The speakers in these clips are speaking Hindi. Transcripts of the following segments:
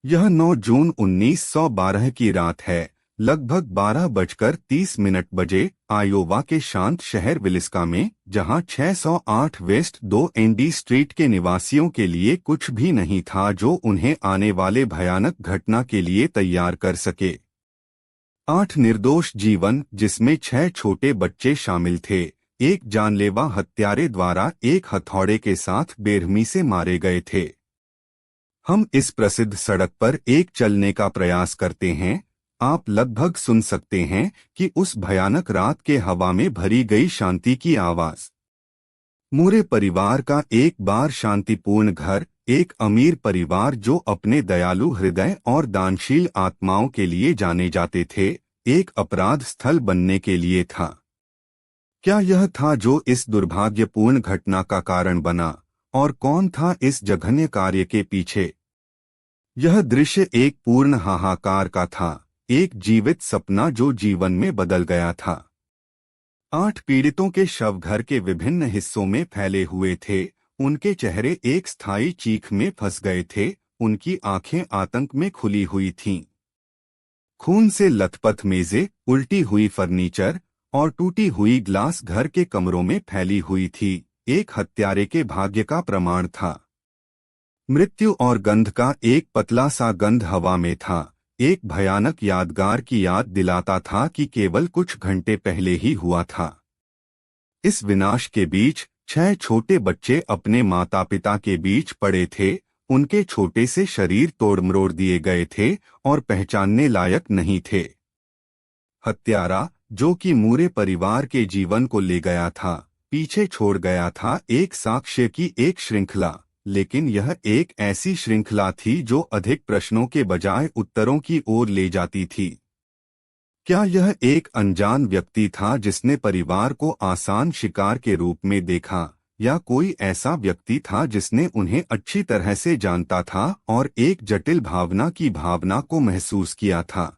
यह 9 जून 1912 की रात है। लगभग 12:30 बजे आयोवा के शांत शहर विलिस्का में, जहां 608 वेस्ट 2 एनडी स्ट्रीट के निवासियों के लिए कुछ भी नहीं था जो उन्हें आने वाले भयानक घटना के लिए तैयार कर सके। 8 निर्दोष जीवन, जिसमें 6 छोटे बच्चे शामिल थे, एक जानलेवा हत्यारे द्वारा एक हथौड़े के साथ बेरहमी से मारे गए थे। हम इस प्रसिद्ध सड़क पर एक चलने का प्रयास करते हैं। आप लगभग सुन सकते हैं कि उस भयानक रात के हवा में भरी गई शांति की आवाज। मूरे परिवार का एक बार शांतिपूर्ण घर, एक अमीर परिवार जो अपने दयालु हृदय और दानशील आत्माओं के लिए जाने जाते थे, एक अपराध स्थल बनने के लिए था। क्या यह था जो इस दुर्भाग्यपूर्ण घटना का कारण बना, और कौन था इस जघन्य कार्य के पीछे? यह दृश्य एक पूर्ण हाहाकार का था, एक जीवित सपना जो जीवन में बदल गया था। 8 पीड़ितों के शव घर के विभिन्न हिस्सों में फैले हुए थे। उनके चेहरे एक स्थायी चीख में फंस गए थे, उनकी आंखें आतंक में खुली हुई थीं। खून से लथपथ मेजें, उल्टी हुई फर्नीचर और टूटी हुई ग्लास घर के कमरों में फैली हुई थी, एक हत्यारे के भाग्य का प्रमाण था। मृत्यु और गंध का एक पतला सा गंध हवा में था, एक भयानक यादगार की याद दिलाता था कि केवल कुछ घंटे पहले ही हुआ था। इस विनाश के बीच 6 छोटे बच्चे अपने माता पिता के बीच पड़े थे। उनके छोटे से शरीर तोड़ मरोड़ दिए गए थे और पहचानने लायक नहीं थे। हत्यारा, जो कि मूरे परिवार के जीवन को ले गया था, पीछे छोड़ गया था एक साक्ष्य की एक श्रृंखला, लेकिन यह एक ऐसी श्रृंखला थी जो अधिक प्रश्नों के बजाय उत्तरों की ओर ले जाती थी। क्या यह एक अनजान व्यक्ति था जिसने परिवार को आसान शिकार के रूप में देखा, या कोई ऐसा व्यक्ति था जिसने उन्हें अच्छी तरह से जानता था और एक जटिल भावना की भावना को महसूस किया था?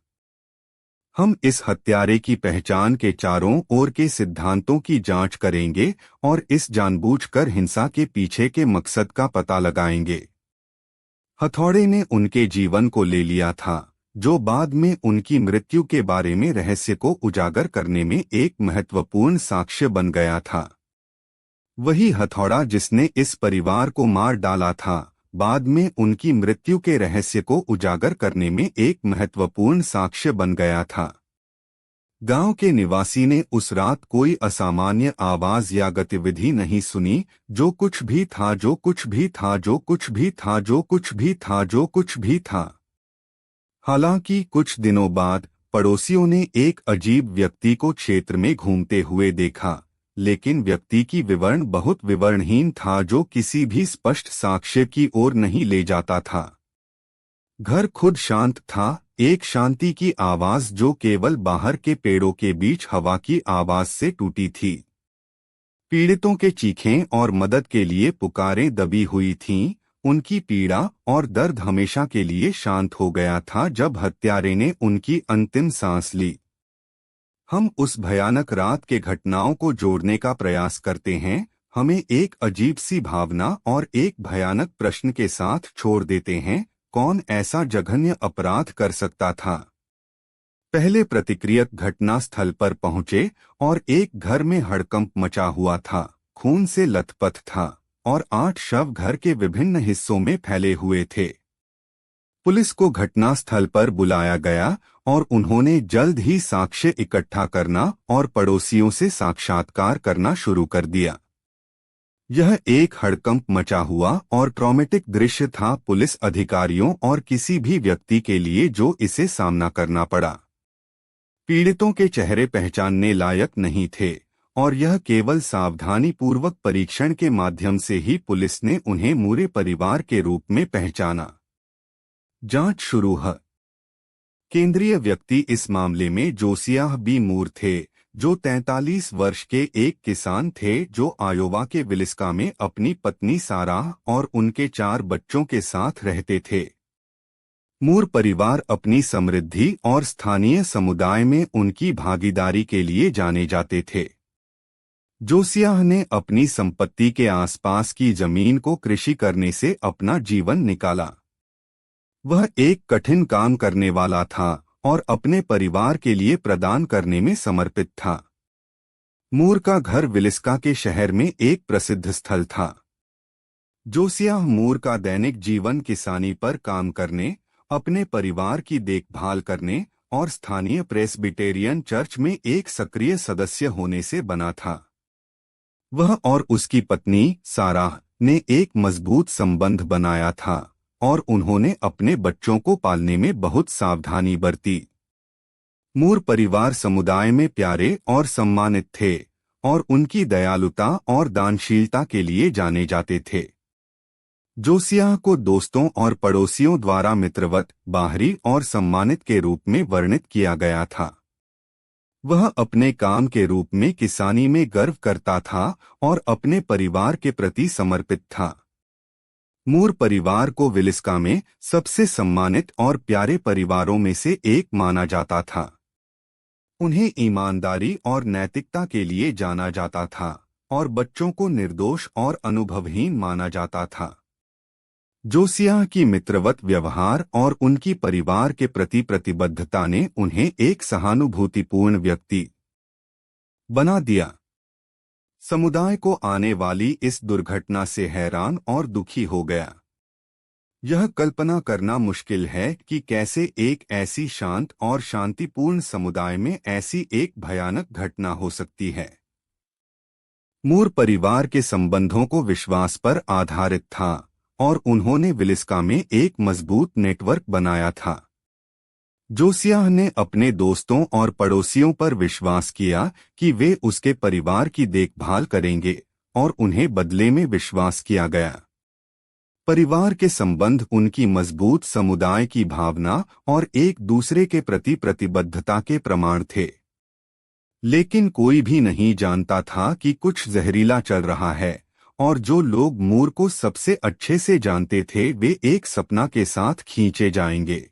हम इस हत्यारे की पहचान के चारों ओर के सिद्धांतों की जांच करेंगे और इस जानबूझकर हिंसा के पीछे के मकसद का पता लगाएंगे। हथौड़े ने उनके जीवन को ले लिया था, जो बाद में उनकी मृत्यु के बारे में रहस्य को उजागर करने में एक महत्वपूर्ण साक्ष्य बन गया था। वही हथौड़ा जिसने इस परिवार को मार डाला था, बाद में उनकी मृत्यु के रहस्य को उजागर करने में एक महत्वपूर्ण साक्ष्य बन गया था। गांव के निवासी ने उस रात कोई असामान्य आवाज या गतिविधि नहीं सुनी। जो कुछ भी था, जो कुछ भी था, जो कुछ भी था, जो कुछ भी था, जो कुछ भी था। हालांकि कुछ दिनों बाद पड़ोसियों ने एक अजीब व्यक्ति को क्षेत्र में घूमते हुए देखा, लेकिन व्यक्ति की विवरण बहुत विवरणहीन था, जो किसी भी स्पष्ट साक्ष्य की ओर नहीं ले जाता था। घर खुद शांत था, एक शांति की आवाज जो केवल बाहर के पेड़ों के बीच हवा की आवाज से टूटी थी। पीड़ितों के चीखें और मदद के लिए पुकारें दबी हुई थीं। उनकी पीड़ा और दर्द हमेशा के लिए शांत हो गया था जब हत्यारे ने उनकी अंतिम सांस ली। हम उस भयानक रात के घटनाओं को जोड़ने का प्रयास करते हैं, हमें एक अजीब सी भावना और एक भयानक प्रश्न के साथ छोड़ देते हैं, कौन ऐसा जघन्य अपराध कर सकता था? पहले प्रतिक्रियक घटना स्थल पर पहुंचे और एक घर में हड़कंप मचा हुआ था, खून से लथपथ था और 8 शव घर के विभिन्न हिस्सों में फैले हुए थे। पुलिस को घटनास्थल पर बुलाया गया और उन्होंने जल्द ही साक्ष्य इकट्ठा करना और पड़ोसियों से साक्षात्कार करना शुरू कर दिया। यह एक हड़कंप मचा हुआ और ट्रॉमेटिक दृश्य था पुलिस अधिकारियों और किसी भी व्यक्ति के लिए जो इसे सामना करना पड़ा। पीड़ितों के चेहरे पहचानने लायक नहीं थे और यह केवल सावधानीपूर्वक परीक्षण के माध्यम से ही पुलिस ने उन्हें मूरे परिवार के रूप में पहचाना। जांच शुरू है। केंद्रीय व्यक्ति इस मामले में जोसियाह बी मूर थे, जो 43 वर्ष के एक किसान थे जो आयोवा के विलिस्का में अपनी पत्नी साराह और उनके 4 बच्चों के साथ रहते थे। मूर परिवार अपनी समृद्धि और स्थानीय समुदाय में उनकी भागीदारी के लिए जाने जाते थे। जोसियाह ने अपनी संपत्ति के आसपास की जमीन को कृषि करने से अपना जीवन निकाला। वह एक कठिन काम करने वाला था और अपने परिवार के लिए प्रदान करने में समर्पित था। मूर का घर विलिस्का के शहर में एक प्रसिद्ध स्थल था। जोसियाह मूर का दैनिक जीवन किसानी पर काम करने, अपने परिवार की देखभाल करने और स्थानीय प्रेस्बिटेरियन चर्च में एक सक्रिय सदस्य होने से बना था। वह और उसकी पत्नी साराह ने एक मजबूत संबंध बनाया था और उन्होंने अपने बच्चों को पालने में बहुत सावधानी बरती। मूर परिवार समुदाय में प्यारे और सम्मानित थे और उनकी दयालुता और दानशीलता के लिए जाने जाते थे। जोसियाह को दोस्तों और पड़ोसियों द्वारा मित्रवत, बाहरी और सम्मानित के रूप में वर्णित किया गया था। वह अपने काम के रूप में किसानी में गर्व करता था और अपने परिवार के प्रति समर्पित था। मूर परिवार को विलिस्का में सबसे सम्मानित और प्यारे परिवारों में से एक माना जाता था। उन्हें ईमानदारी और नैतिकता के लिए जाना जाता था और बच्चों को निर्दोष और अनुभवहीन माना जाता था। जोसियाह की मित्रवत व्यवहार और उनकी परिवार के प्रति प्रतिबद्धता ने उन्हें एक सहानुभूतिपूर्ण व्यक्ति बना दिया। समुदाय को आने वाली इस दुर्घटना से हैरान और दुखी हो गया। यह कल्पना करना मुश्किल है कि कैसे एक ऐसी शांत और शांतिपूर्ण समुदाय में ऐसी एक भयानक घटना हो सकती है। मूर परिवार के संबंधों को विश्वास पर आधारित था और उन्होंने विलिस्का में एक मजबूत नेटवर्क बनाया था। जोसियाह ने अपने दोस्तों और पड़ोसियों पर विश्वास किया कि वे उसके परिवार की देखभाल करेंगे और उन्हें बदले में विश्वास किया गया। परिवार के संबंध उनकी मजबूत समुदाय की भावना और एक दूसरे के प्रति प्रतिबद्धता के प्रमाण थे। लेकिन कोई भी नहीं जानता था कि कुछ जहरीला चल रहा है और जो लोग मूर को सबसे अच्छे से जानते थे वे एक सपना के साथ खींचे जाएंगे।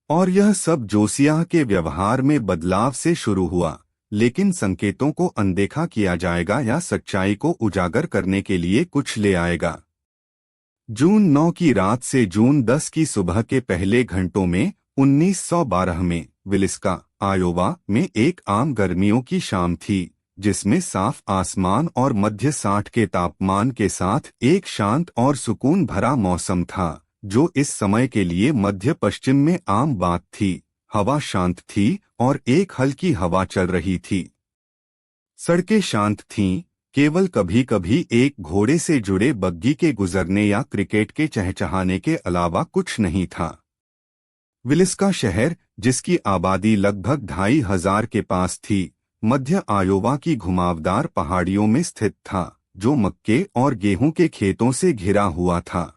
और यह सब जोसियाह के व्यवहार में बदलाव से शुरू हुआ, लेकिन संकेतों को अनदेखा किया जाएगा या सच्चाई को उजागर करने के लिए कुछ ले आएगा। जून 9 की रात से जून 10 की सुबह के पहले घंटों में 1912 में विलिस्का, आयोवा में एक आम गर्मियों की शाम थी, जिसमें साफ आसमान और मध्य 60 के तापमान के साथ एक शांत और सुकून भरा मौसम था, जो इस समय के लिए मध्य पश्चिम में आम बात थी। हवा शांत थी और एक हल्की हवा चल रही थी। सड़कें शांत थीं, केवल कभी कभी एक घोड़े से जुड़े बग्गी के गुजरने या क्रिकेट के चहचहाने के अलावा कुछ नहीं था। विलिस्का शहर, जिसकी आबादी लगभग 2500 के पास थी, मध्य आयोवा की घुमावदार पहाड़ियों में स्थित था, जो मक्के और गेहूं के खेतों से घिरा हुआ था।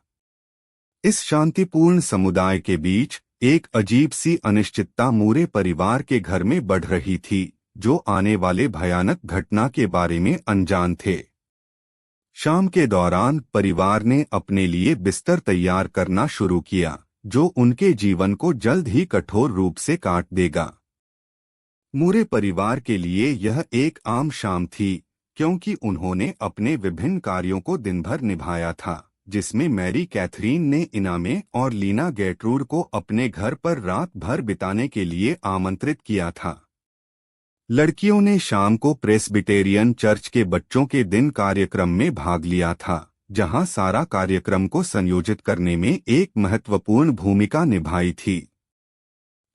इस शांतिपूर्ण समुदाय के बीच एक अजीब सी अनिश्चितता मूरे परिवार के घर में बढ़ रही थी, जो आने वाले भयानक घटना के बारे में अनजान थे। शाम के दौरान परिवार ने अपने लिए बिस्तर तैयार करना शुरू किया, जो उनके जीवन को जल्द ही कठोर रूप से काट देगा। मूरे परिवार के लिए यह एक आम शाम थी, क्योंकि उन्होंने अपने विभिन्न कार्यों को दिन भर निभाया था, जिसमें मैरी कैथरीन ने इनामे और लीना गेट्रूड को अपने घर पर रात भर बिताने के लिए आमंत्रित किया था। लड़कियों ने शाम को प्रेस्बिटेरियन चर्च के बच्चों के दिन कार्यक्रम में भाग लिया था, जहां सारा कार्यक्रम को संयोजित करने में एक महत्वपूर्ण भूमिका निभाई थी।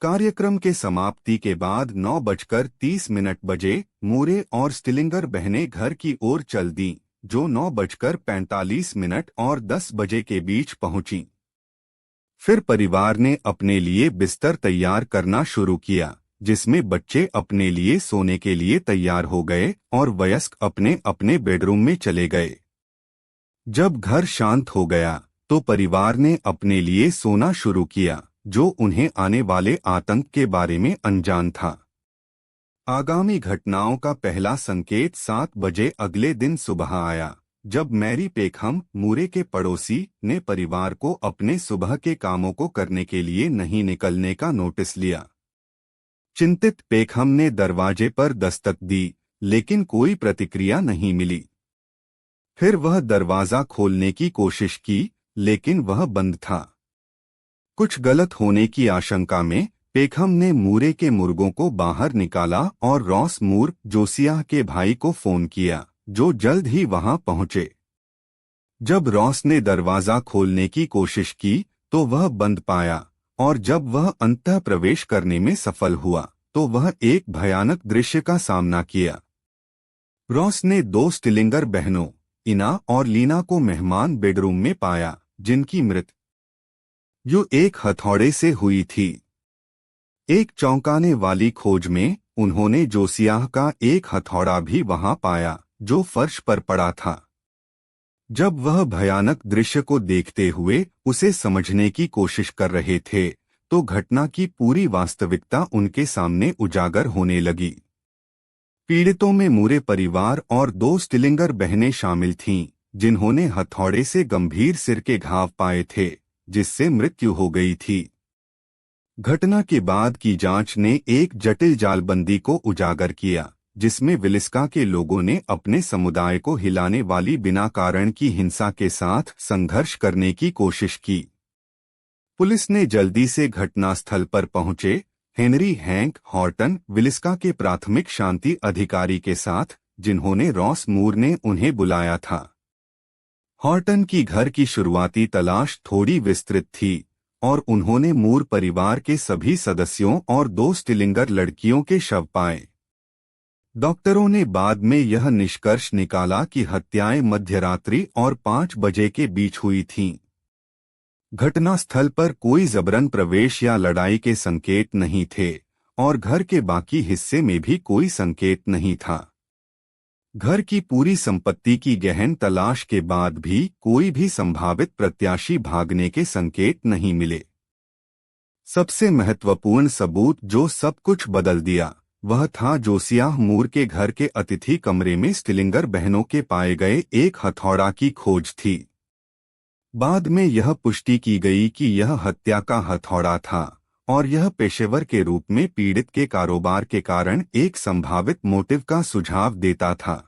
कार्यक्रम के समाप्ति के बाद 9:30 बजे मूरे और स्टिलिंगर बहनें घर की ओर चल दीं, जो 9:45 और 10 बजे के बीच पहुंची। फिर परिवार ने अपने लिए बिस्तर तैयार करना शुरू किया, जिसमें बच्चे अपने लिए सोने के लिए तैयार हो गए और वयस्क अपने अपने बेडरूम में चले गए। जब घर शांत हो गया, तो परिवार ने अपने लिए सोना शुरू किया, जो उन्हें आने वाले आतंक के बारे में अनजान था। आगामी घटनाओं का पहला संकेत 7 बजे अगले दिन सुबह आया, जब मैरी पेखम, मूरे के पड़ोसी, ने परिवार को अपने सुबह के कामों को करने के लिए नहीं निकलने का नोटिस लिया। चिंतित पेखम ने दरवाजे पर दस्तक दी, लेकिन कोई प्रतिक्रिया नहीं मिली। फिर वह दरवाजा खोलने की कोशिश की, लेकिन वह बंद था। कुछ गलत होने की आशंका में पेखम ने मूरे के मुर्गों को बाहर निकाला और रॉस मूर जोसियाह के भाई को फोन किया, जो जल्द ही वहां पहुंचे। जब रॉस ने दरवाजा खोलने की कोशिश की तो वह बंद पाया, और जब वह अंतः प्रवेश करने में सफल हुआ तो वह एक भयानक दृश्य का सामना किया। रॉस ने 2 स्टिलिंगर बहनों इना और लीना को मेहमान बेडरूम में पाया, जिनकी मृत्यु एक हथौड़े से हुई थी। एक चौंकाने वाली खोज में उन्होंने जोसियाह का एक हथौड़ा भी वहां पाया, जो फर्श पर पड़ा था। जब वह भयानक दृश्य को देखते हुए उसे समझने की कोशिश कर रहे थे तो घटना की पूरी वास्तविकता उनके सामने उजागर होने लगी। पीड़ितों में मूरे परिवार और 2 स्टिलिंगर बहनें शामिल थीं, जिन्होंने हथौड़े से गंभीर सिर के घाव पाए थे, जिससे मृत्यु हो गई थी। घटना के बाद की जांच ने एक जटिल जालबंदी को उजागर किया, जिसमें विलिस्का के लोगों ने अपने समुदाय को हिलाने वाली बिना कारण की हिंसा के साथ संघर्ष करने की कोशिश की। पुलिस ने जल्दी से घटनास्थल पर पहुंचे हेनरी हैंक हॉर्टन, विलिस्का के प्राथमिक शांति अधिकारी के साथ, जिन्होंने रॉस मूर ने उन्हें बुलाया था। हॉर्टन की घर की शुरुआती तलाश थोड़ी विस्तृत थी और उन्होंने मूर परिवार के सभी सदस्यों और 2 स्टिलिंगर लड़कियों के शव पाए। डॉक्टरों ने बाद में यह निष्कर्ष निकाला कि हत्याएं मध्यरात्रि और 5 बजे के बीच हुई थीं। घटनास्थल पर कोई जबरन प्रवेश या लड़ाई के संकेत नहीं थे और घर के बाकी हिस्से में भी कोई संकेत नहीं था। घर की पूरी संपत्ति की गहन तलाश के बाद भी कोई भी संभावित प्रत्याशी भागने के संकेत नहीं मिले। सबसे महत्वपूर्ण सबूत जो सब कुछ बदल दिया वह था जोसियाह मूर के घर के अतिथि कमरे में स्टिलिंगर बहनों के पाए गए एक हथौड़ा की खोज थी। बाद में यह पुष्टि की गई कि यह हत्या का हथौड़ा था और यह पेशेवर के रूप में पीड़ित के कारोबार के कारण एक संभावित मोटिव का सुझाव देता था।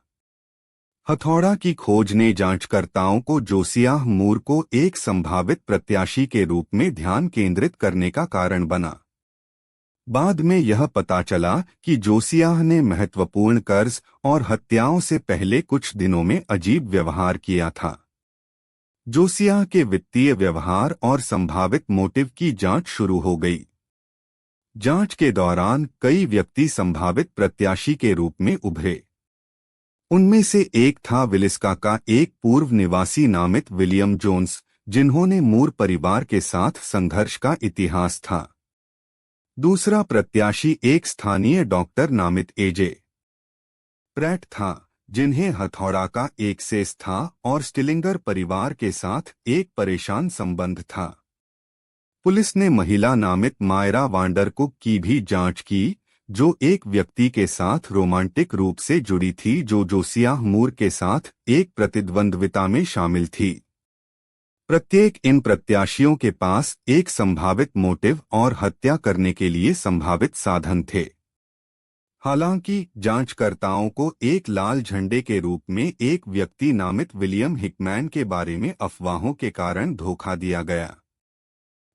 हथौड़ा की खोज ने जांचकर्ताओं को जोसियाह मूर को एक संभावित प्रत्याशी के रूप में ध्यान केंद्रित करने का कारण बना। बाद में यह पता चला कि जोसियाह ने महत्वपूर्ण कर्ज और हत्याओं से पहले कुछ दिनों में अजीब व्यवहार किया था। जोसियाह के वित्तीय व्यवहार और संभावित मोटिव की जांच शुरू हो गई। जांच के दौरान कई व्यक्ति संभावित प्रत्याशी के रूप में उभरे। उनमें से एक था विलिस्का का एक पूर्व निवासी नामित विलियम जोन्स, जिन्होंने मूर परिवार के साथ संघर्ष का इतिहास था। दूसरा प्रत्याशी एक स्थानीय डॉक्टर नामित एजे प्रैट था, जिन्हें हथौड़ा का एक सेस था और स्टिलिंगर परिवार के साथ एक परेशान संबंध था। पुलिस ने महिला नामित मायरा वांडरकुक की भी जांच की, जो एक व्यक्ति के साथ रोमांटिक रूप से जुड़ी थी जो जोसियाह मूर के साथ एक प्रतिद्वंद्विता में शामिल थी। प्रत्येक इन प्रत्याशियों के पास एक संभावित मोटिव और हत्या करने के लिए संभावित साधन थे। हालांकि जांचकर्ताओं को एक लाल झंडे के रूप में एक व्यक्ति नामित विलियम हिकमैन के बारे में अफवाहों के कारण धोखा दिया गया।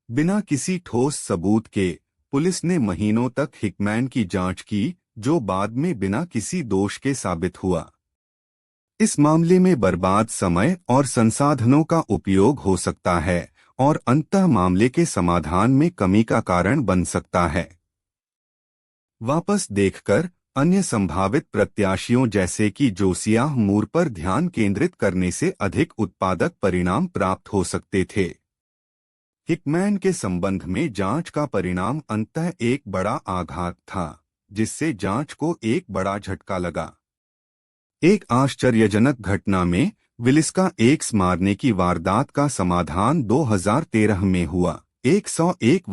बिना किसी ठोस सबूत के पुलिस ने महीनों तक हिकमैन की जांच की, जो बाद में बिना किसी दोष के साबित हुआ। इस मामले में बर्बाद समय और संसाधनों का उपयोग हो सकता है और अंततः मामले के समाधान में कमी का कारण बन सकता है। वापस देखकर अन्य संभावित प्रत्याशियों जैसे कि जोसियाह मूर पर ध्यान केंद्रित करने से अधिक उत्पादक परिणाम प्राप्त हो सकते थे। हिकमैन के संबंध में जांच का परिणाम अंततः एक बड़ा आघात था, जिससे जांच को एक बड़ा झटका लगा। एक आश्चर्यजनक घटना में विलिस्का एक्स मारने की वारदात का समाधान 2013 में हुआ। 101